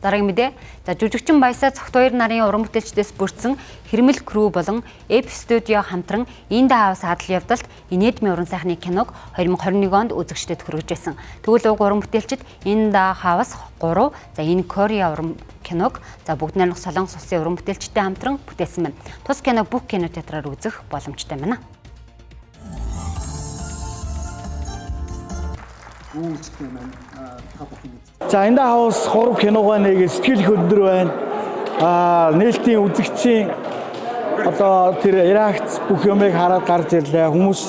Дараагийн мэдээ. За жүжигчин Баясаа Цогтбаяр нарын уран бүтээлчдээс бүрдсэн Хэрмэл Крүү болон Эп студио хамтран In the House хадал явдалт инээдмийн уран сайхны киног 2021 онд үзэгчдэд хүргэж байсан. Тэгвэл уг уран бүтээлчид In the House 3, за энэ Кореа уран киног, за бүгд найрамдах Солонгос улсын уран бүтээлчтэй хамтран бүтээсэн байна. Тус киног бүх кинотеатраар үзэх боломжтой байна. За In the House 3 киногоо нэг сэтгэл их өндөр байна. Нээлтийн үзэгчийн одоо тэр реакц бүх юмыг хараад гарч ирлээ. Хүмүүс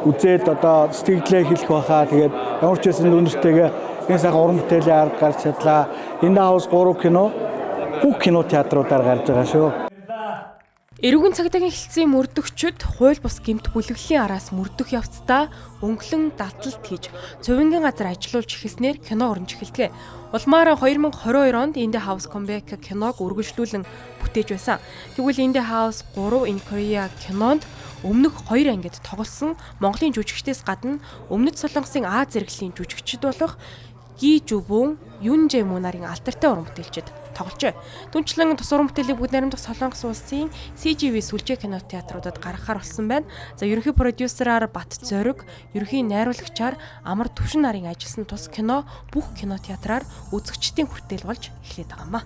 үзээд одоо сэтгэлдээ хэлэх байхаа. Тэгээд ямар ч байсан үнэртэйгээ энэ сайхан уран бүтээлийн ард гарч чадлаа. In the House 3 кино бүх кинотеатруудаар гарч байгаа шүү. Эрүүгийн цагдаагийн хэлтсийн мөрдөгчд хууль бус гэмт бүлэглэлийн араас мөрдөх явцдаа өнгөлөн даталт хийж цувингийн газар ажиллуулж эхэлснээр кино уран эхэлдэг. Улмаар 2022 онд In the House Comeback киног үргэлжлүүлэн бүтээж байсан. Тэгвэл In the House 3 in Korea кинонд өмнөх 2 ангид тоглосон Монголын жүжигчдээс гадна Өмнөд Солонгосын Аз зэрэглэлийн жүжигчид болох Ги Жубун, Юн Жэмү нарын алдартай уран бүтээлчид тогложээ. Түүнчлэн тус уран бүтээлийг бүгд найрамдах Солонгос улсын CGV сүлжээ кинотеатруудад гаргахаар болсон байна. За ерөнхий продюсераар Бат Зориг, ерөнхий найруулагчаар Амар Түвшин нарын ажилласан тус кино бүх кинотеатраар үзэгчдийн хүртэл болж эхлээд байгаа юм а.